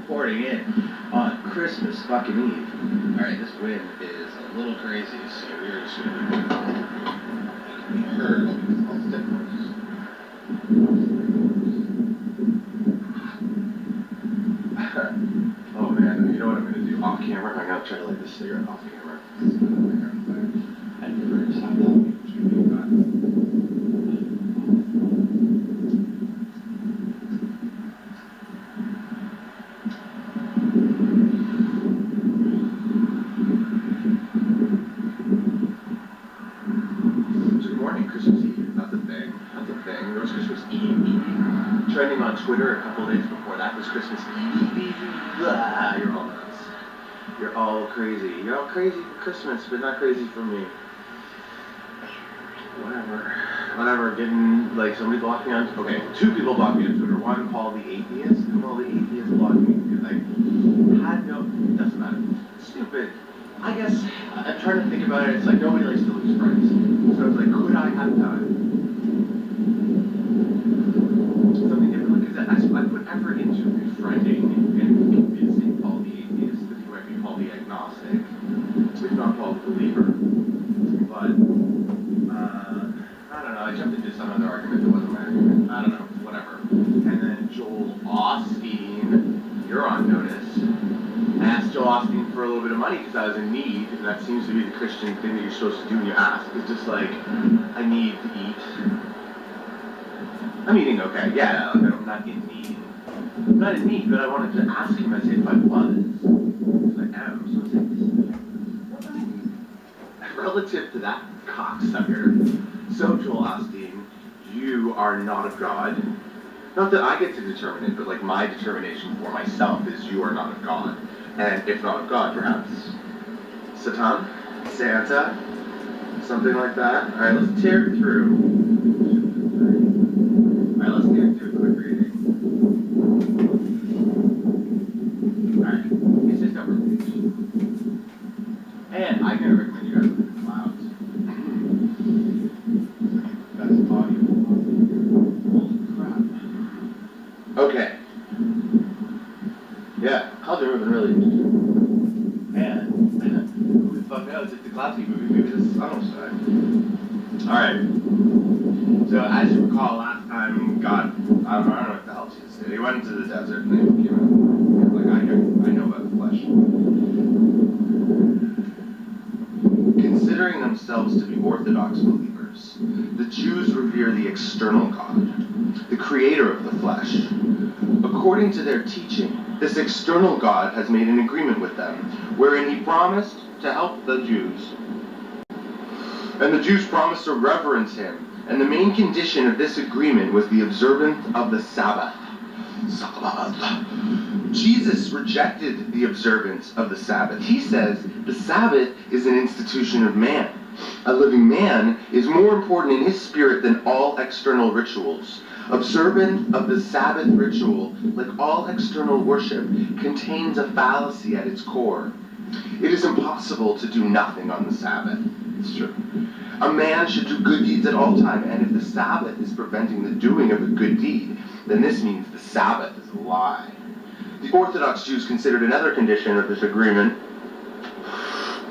reporting in on Christmas fucking Eve. Alright, this wind is a little crazy, so we're just gonna be heard because it's all different. Oh man, you know what I'm gonna do off camera? I'm gonna try to light this cigarette off camera. And first, I thought we should be done. Christmas Eve, that's a thing. That's a thing. There was Christmas Eve. Trending on Twitter a couple days before that was Christmas Eve. Blah, you're all nuts. You're all crazy. You're all crazy for Christmas, but not crazy for me. Whatever. Getting, like, somebody blocked me on, okay, 2 people blocked me on Twitter. One called the atheist, and all the atheists blocked me because I had no, doesn't matter. Stupid. I guess, I'm trying to think about it, it's like nobody likes to lose friends. So I was like, could I have done something different? Because I put effort into befriending and convincing Paul the atheist that he might be called the agnostic, if not called the believer. But, I don't know, I jumped into some other argument that wasn't my argument. I don't know, whatever. And then Joel Osteen, you're on notice. I asked Joel Osteen for a little bit of money because I was in need, and that seems to be the Christian thing that you're supposed to do when you ask. It's just like, I need to eat. I'm eating okay, yeah, I'm not in need. I'm not in need, but I wanted to ask him as if I was. Because I am, so it's like, what do I need? Relative to that cocksucker, so Joel Osteen, you are not of God. Not that I get to determine it, but like my determination for myself is you are not of God. And if not of God, perhaps Satan, Santa, something like that. All right, let's tear it through. All right, let's tear it through a quick reading. All right, it's just over the page. And I'm going to recommend you guys look at the clouds. Best audio. Holy crap. Okay. Yeah, clouds are moving really interesting. Man, who the fuck knows if the clouds keep moving, maybe the sun will shine. Alright. So as you recall, last time God, I don't know what the hell Jesus did. He went into the desert and then he came out. Like, I know about the flesh. Considering themselves to be Orthodox believers, the Jews revere the external God, the creator of the flesh. According to their teaching, this external God has made an agreement with them, wherein he promised to help the Jews. And the Jews promised to reverence him, and the main condition of this agreement was the observance of the Sabbath. Jesus rejected the observance of the Sabbath. He says the Sabbath is an institution of man. A living man is more important in his spirit than all external rituals. Observance of the Sabbath ritual, like all external worship, contains a fallacy at its core. It is impossible to do nothing on the Sabbath. It's true. A man should do good deeds at all times, and if the Sabbath is preventing the doing of a good deed, then this means the Sabbath is a lie. The Orthodox Jews considered another condition of this agreement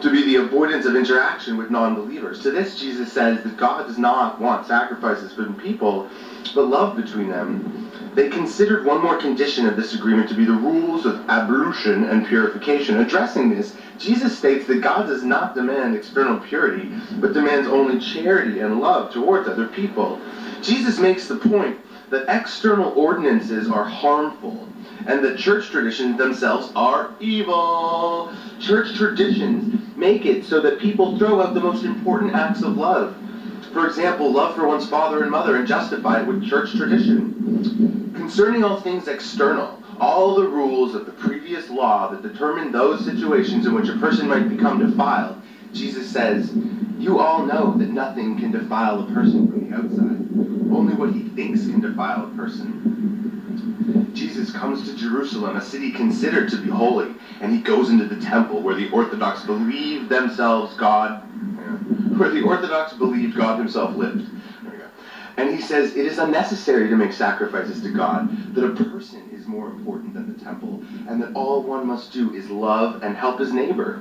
to be the avoidance of interaction with non-believers. To this, Jesus says that God does not want sacrifices from people, but love between them. They considered one more condition of this agreement to be the rules of ablution and purification. Addressing this, Jesus states that God does not demand external purity, but demands only charity and love towards other people. Jesus makes the point that external ordinances are harmful, and that church traditions themselves are evil. Church traditions make it so that people throw out the most important acts of love. For example, love for one's father and mother, and justify it with church tradition. Concerning all things external, all the rules of the previous law that determine those situations in which a person might become defiled, Jesus says, you all know that nothing can defile a person from the outside. Only what he thinks can defile a person. Jesus comes to Jerusalem, a city considered to be holy, and he goes into the temple where the Orthodox believed God himself lived. There we go. And he says, it is unnecessary to make sacrifices to God, that a person is more important than the temple, and that all one must do is love and help his neighbor.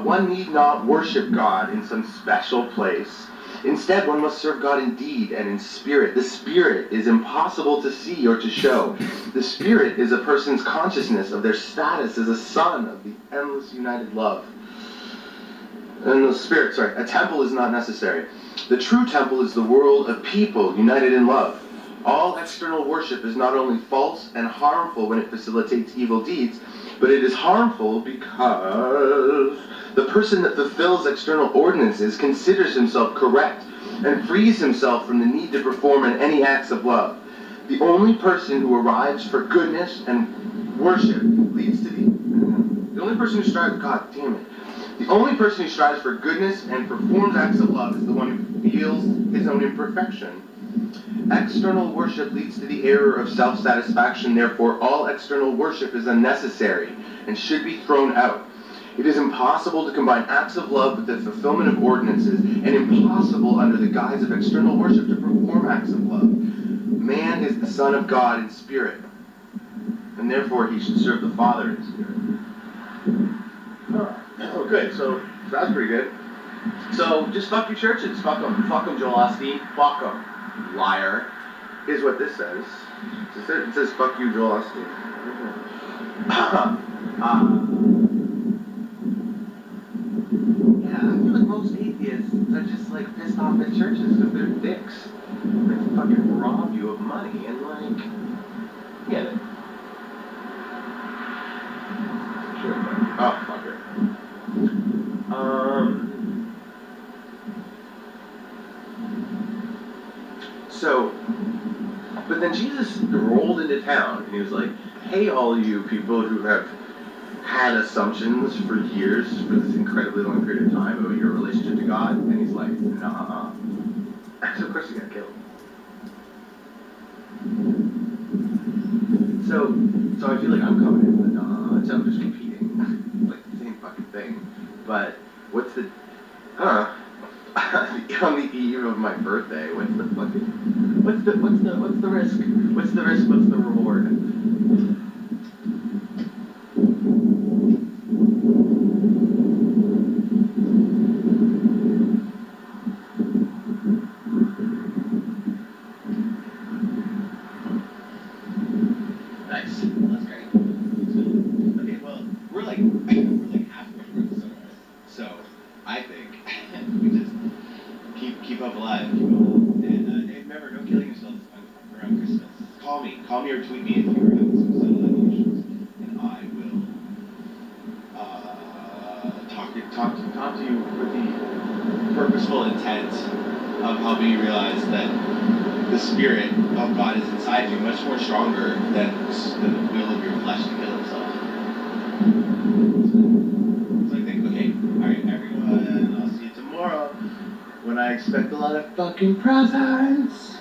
One need not worship God in some special place. Instead, one must serve God in deed and in spirit. The spirit is impossible to see or to show. The spirit is a person's consciousness of their status as a son of the endless united love. And the spirit, a temple is not necessary. The true temple is the world of people united in love. All external worship is not only false and harmful when it facilitates evil deeds, but it is harmful because the person that fulfills external ordinances considers himself correct and frees himself from the need to perform any acts of love. The only person who arrives for goodness and worship leads to the only person who strives, God damn it. The only person who strives for goodness and performs acts of love is the one who feels his own imperfection. External worship leads to the error of self-satisfaction. Therefore, all external worship is unnecessary and should be thrown out. It is impossible to combine acts of love with the fulfillment of ordinances, and impossible under the guise of external worship to perform acts of love. Man is the Son of God in spirit, and therefore he should serve the Father in spirit. Oh, good. So that's pretty good. So just fuck your churches. Fuck them. Fuck them, Joel Osteen. Fuck them. Liar. Here's what this says. It says fuck you, Joel Osteen. Yeah, I feel like most atheists are just like pissed off at churches because they're dicks. They fucking rob you of money and like, get it. Sure. Oh, fuck it. So, but then Jesus rolled into town and he was like, hey, all you people who have had assumptions for years, for this incredibly long period of time about your relationship to God, and he's like, nah. So of course he got killed. So I feel like I'm coming in with nah, so I'm just repeating like the same fucking thing. But what's the on the eve of my birthday, what's the risk? What's the risk? What's the reward? Nice. That's great. Okay, well, we're like halfway through the sunrise. So I think we just keep up alive. And remember, no killing yourselves around Christmas. Call me or tweet me if you're having suicidal issues, and I will talk to you with the purposeful intent of helping you realize that the Spirit of God is inside you, much more stronger than the will of your flesh to kill itself. So I think, okay, alright, everyone, I'll see you tomorrow when I expect a lot of fucking presents.